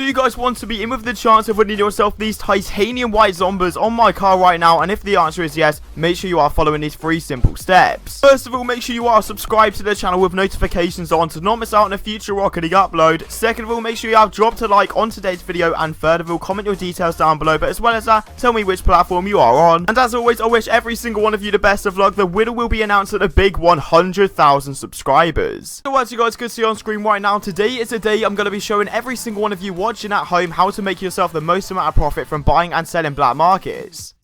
Do you guys want to be in with the chance of winning yourself these titanium white zombies on my car right now? And if the answer is yes, make sure you are following these 3 simple steps. First of all, make sure you are subscribed to the channel with notifications on to not miss out on a future Rocket League upload. Second of all, make sure you have dropped a like on today's video, and third of all, comment your details down below. But as well as that, tell me which platform you are on. And as always, I wish every single one of you the best of luck. The winner will be announced at a big 100,000 subscribers. So as you guys can see on screen right now, today is a day I'm going to be showing every single one of you watching at home how to make yourself the most amount of profit from buying and selling black markets.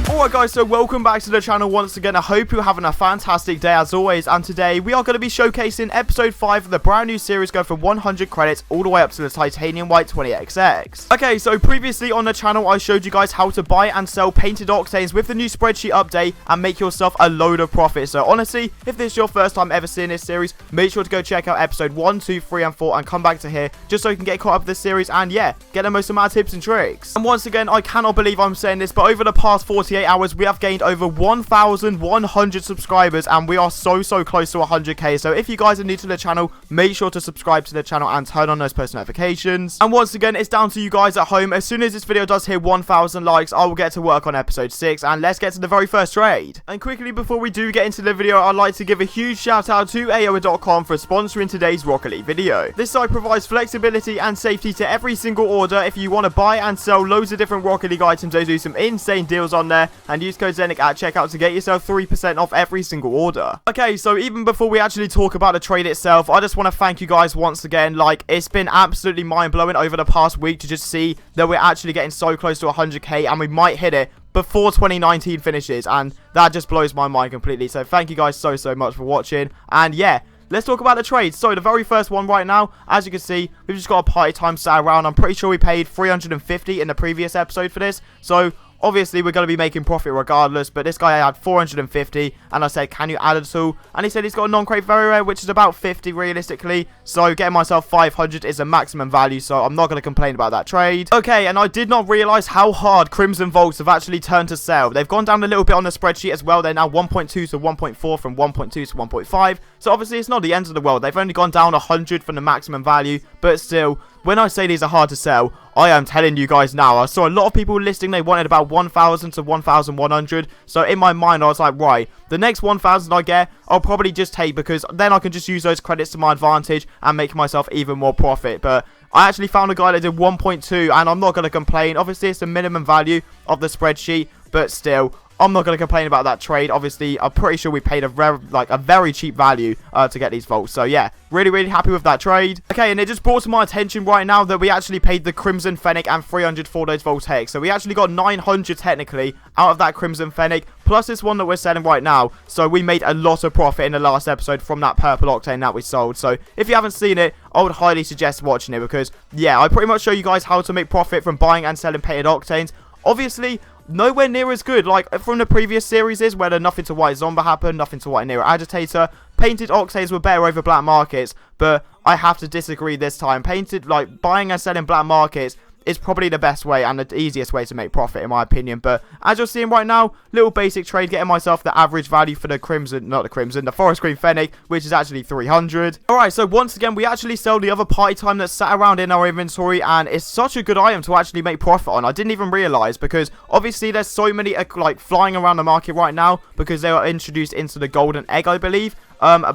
Alright guys, so welcome back to the channel once again. I hope you're having a fantastic day as always, and today we are going to be showcasing episode 5 of the brand new series going from 100 credits all the way up to the titanium white 20XX. Okay, so previously on the channel I showed you guys how to buy and sell painted octanes with the new spreadsheet update and make yourself a load of profit. So honestly, if this is your first time ever seeing this series, make sure to go check out episode 1, 2, 3 and 4 and come back to here just so you can get caught up with this series and yeah, get the most amount of tips and tricks. And once again, I cannot believe I'm saying this, but over the past 48 hours we have gained over 1,100 subscribers and we are so close to 100k. So if you guys are new to the channel, make sure to subscribe to the channel and turn on those post notifications. And once again, it's down to you guys at home. As soon as this video does hit 1,000 likes, I will get to work on episode 6 and let's get to the very first trade. And quickly before we do get into the video, I'd like to give a huge shout out to AOA.com for sponsoring today's Rocket League video. This site provides flexibility and safety to every single order. If you want to buy and sell loads of different Rocket League items, they do some insane deals on there, and use code ZenicOfficial at checkout to get yourself 3% off every single order. Okay, so even before we actually talk about the trade itself, I just want to thank you guys once again. Like, it's been absolutely mind-blowing over the past week to just see that we're actually getting so close to 100k and we might hit it before 2019 finishes, and that just blows my mind completely. So thank you guys so much for watching, and yeah, let's talk about the trades. So the very first one right now, as you can see, we've just got a party time sat around. I'm pretty sure we paid 350 in the previous episode for this, so obviously we're going to be making profit regardless. But this guy had 450 and I said, can you add it all? And he said he's got a non-crate very rare, which is about 50 realistically, so getting myself 500 is a maximum value, so I'm not going to complain about that trade. Okay, and I did not realize how hard Crimson Vaults have actually turned to sell. They've gone down a little bit on the spreadsheet as well. They're now 1.2 to 1.4 from 1.2 to 1.5, so obviously it's not the end of the world. They've only gone down 100 from the maximum value, but still, when I say these are hard to sell, I am telling you guys now. I saw a lot of people listing they wanted about 1,000 to 1,100. So in my mind, I was like, right, the next 1,000 I get, I'll probably just take, because then I can just use those credits to my advantage and make myself even more profit. But I actually found a guy that did 1.2 and I'm not going to complain. Obviously, it's the minimum value of the spreadsheet, but still, I'm not going to complain about that trade. Obviously, I'm pretty sure we paid a very cheap value to get these vaults. So yeah, really happy with that trade. Okay, and it just brought to my attention right now that we actually paid the Crimson Fennec and 300 for those voltaics. So we actually got 900 technically out of that Crimson Fennec, plus this one that we're selling right now. So we made a lot of profit in the last episode from that purple octane that we sold. So if you haven't seen it, I would highly suggest watching it, because yeah, I pretty much show you guys how to make profit from buying and selling painted octanes. Obviously, nowhere near as good like from the previous series is, where the nothing to white zombie happened, nothing to white Nero agitator. Painted octanes were better over black markets, but I have to disagree this time. Painted, like, buying and selling black markets is probably the best way and the easiest way to make profit in my opinion. But as you're seeing right now, little basic trade, getting myself the average value for the the forest green fennec, which is actually 300. Alright, so once again we actually sell the other party time that's sat around in our inventory, and it's such a good item to actually make profit on. I didn't even realize, because obviously there's so many like flying around the market right now because they were introduced into the golden egg, I believe.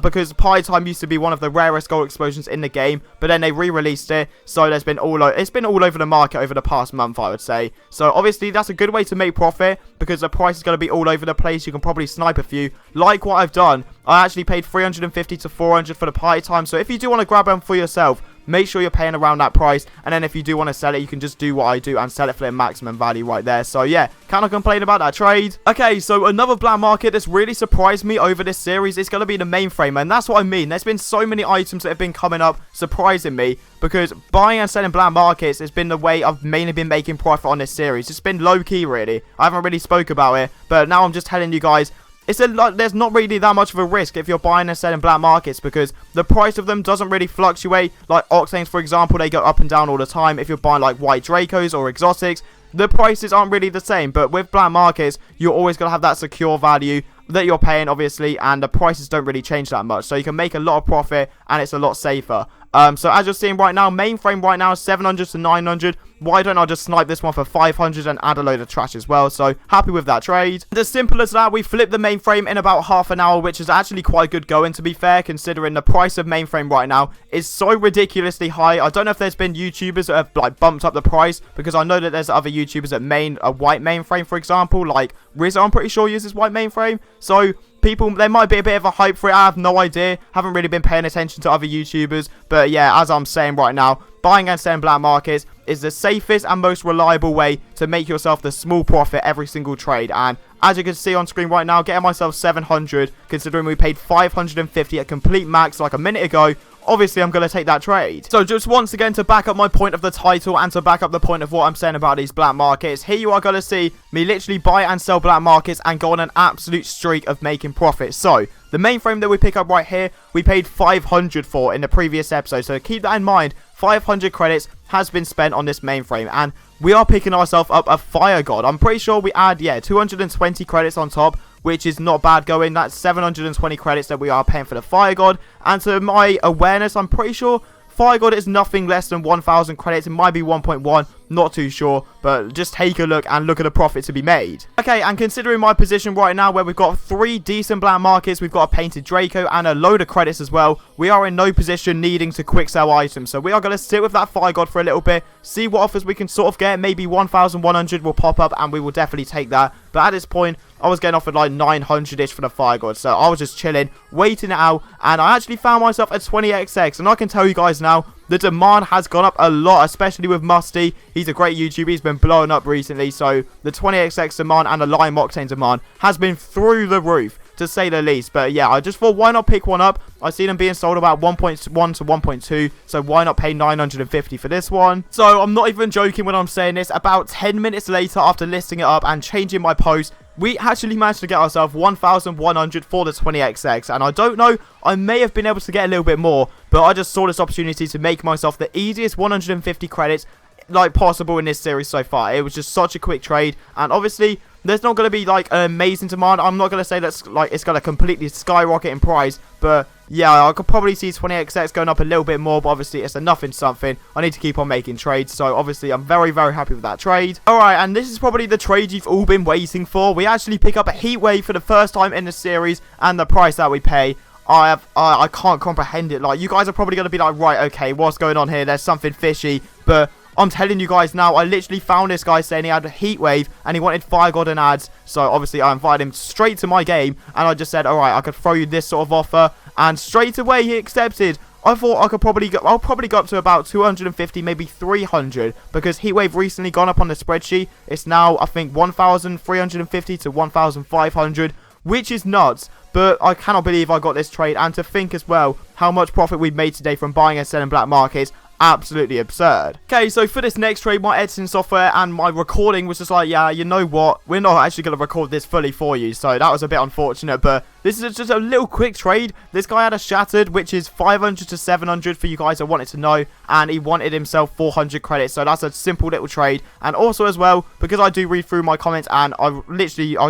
Because party time used to be one of the rarest gold explosions in the game, but then they re-released it, so it's been all over the market over the past month, I would say. So obviously that's a good way to make profit, because the price is going to be all over the place. You can probably snipe a few, like what I've done. I actually paid 350 to 400 for the party time, so if you do want to grab them for yourself, make sure you're paying around that price. And then if you do want to sell it, you can just do what I do and sell it for the maximum value right there. So yeah, cannot complain about that trade. Okay, so another black market that's really surprised me over this series is going to be the mainframe, and that's what I mean. There's been so many items that have been coming up surprising me, because buying and selling black markets has been the way I've mainly been making profit on this series. It's been low-key really. I haven't really spoke about it, but now I'm just telling you guys, there's not really that much of a risk if you're buying and selling black markets, because the price of them doesn't really fluctuate. Like octanes, for example, they go up and down all the time. If you're buying like white Dracos or exotics, the prices aren't really the same. But with black markets, you're always going to have that secure value. that you're paying, obviously, and the prices don't really change that much, so you can make a lot of profit, and it's a lot safer. So as you're seeing right now, mainframe right now is 700 to 900. Why don't I just snipe this one for 500 and add a load of trash as well? So happy with that trade. And as simple as that, we flipped the mainframe in about half an hour, which is actually quite good going, to be fair, considering the price of mainframe right now is so ridiculously high. I don't know if there's been YouTubers that have like bumped up the price, because I know that there's other YouTubers that main a white mainframe, for example, like Rizzo, I'm pretty sure uses white mainframe. So people, there might be a bit of a hype for it. I have no idea. Haven't really been paying attention to other YouTubers. But yeah, as I'm saying right now, buying and selling black markets is the safest and most reliable way to make yourself the small profit every single trade. And as you can see on screen right now, getting myself 700, considering we paid 550 at complete max like a minute ago. Obviously, I'm going to take that trade. So just once again, to back up my point of the title and to back up the point of what I'm saying about these black markets, here you are going to see me literally buy and sell black markets and go on an absolute streak of making profit. So the mainframe that we pick up right here, we paid 500 for in the previous episode. So keep that in mind. 500 credits has been spent on this mainframe, and we are picking ourselves up a fire god. I'm pretty sure we add, yeah, 220 credits on top, which is not bad going. That's 720 credits that we are paying for the fire god. And to my awareness, I'm pretty sure fire god is nothing less than 1,000 credits. It might be 1.1, not too sure, but just take a look and look at the profit to be made. Okay, and considering my position right now, where we've got 3 decent black markets, we've got a painted Draco and a load of credits as well, we are in no position needing to quick sell items. So we are going to sit with that fire god for a little bit, see what offers we can sort of get. Maybe 1,100 will pop up, and we will definitely take that. But at this point, I was getting offered like 900-ish for the fire god, so I was just chilling, waiting it out, and I actually found myself at 20xx, and I can tell you guys now, the demand has gone up a lot, especially with Musty. He's a great YouTuber, he's been blowing up recently, so the 20xx demand and the Lime Octane demand has been through the roof, to say the least. But yeah, I just thought, why not pick one up? I see them being sold about 1.1 to 1.2, so why not pay 950 for this one? So I'm not even joking when I'm saying this. About 10 minutes later, after listing it up and changing my post, we actually managed to get ourselves 1,100 for the 20xx, and I don't know, I may have been able to get a little bit more, but I just saw this opportunity to make myself the easiest 150 credits like possible in this series so far. It was just such a quick trade, and obviously there's not going to be like an amazing demand. I'm not going to say that's like it's going to completely skyrocket in price, but yeah, I could probably see 20xx going up a little bit more, but obviously it's a nothing something. I need to keep on making trades, so obviously I'm very, very happy with that trade. Alright, and this is probably the trade you've all been waiting for. We actually pick up a heatwave for the first time in the series, and the price that we pay, I can't comprehend it. Like, you guys are probably going to be like, right, okay, what's going on here? There's something fishy, but I'm telling you guys now, I literally found this guy saying he had a heatwave and he wanted fire god and ads. So obviously I invited him straight to my game, and I just said, alright, I could throw you this sort of offer, and straight away he accepted. I thought I could I'll probably go up to about 250, maybe 300, because heatwave recently gone up on the spreadsheet. It's now, I think, 1,350 to 1,500, which is nuts. But I cannot believe I got this trade, and to think as well how much profit we've made today from buying and selling black markets. Absolutely absurd. Okay, so for this next trade, my editing software and my recording was just like, yeah, you know what, we're not actually going to record this fully for you, so that was a bit unfortunate. But this is just a little quick trade. This guy had a shattered, which is 500 to 700 for you guys that wanted to know, and he wanted himself 400 credits, so that's a simple little trade. And also as well, because I do read through my comments, and I'll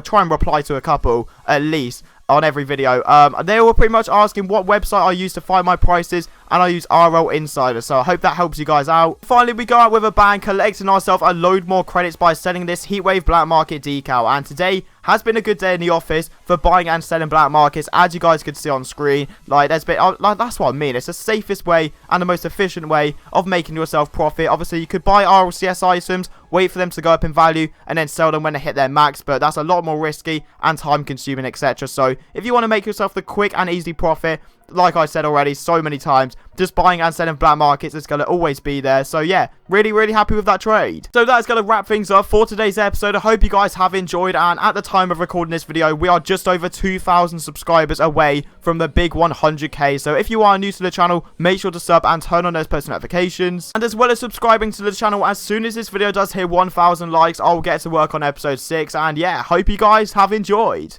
try and reply to a couple at least on every video. They were pretty much asking what website I use to find my prices, and I use RL Insider, so I hope that helps you guys out. Finally, we go out with a bang, collecting ourselves a load more credits by selling this Heatwave Black Market decal, and today has been a good day in the office for buying and selling black markets, as you guys could see on screen. Like, there's been, like, that's what I mean. It's the safest way and the most efficient way of making yourself profit. Obviously, you could buy RLCS items, wait for them to go up in value, and then sell them when they hit their max, but that's a lot more risky and time consuming, etc. So if you want to make yourself the quick and easy profit, like I said already so many times, just buying and selling black markets is going to always be there. So yeah, really, really happy with that trade. So that's going to wrap things up for today's episode. I hope you guys have enjoyed, and at the time of recording this video, we are just over 2,000 subscribers away from the big 100k. So if you are new to the channel, make sure to sub and turn on those post notifications, and as well as subscribing to the channel. As soon as this video does hit 1,000 likes, I'll get to work on episode 6, and yeah, hope you guys have enjoyed.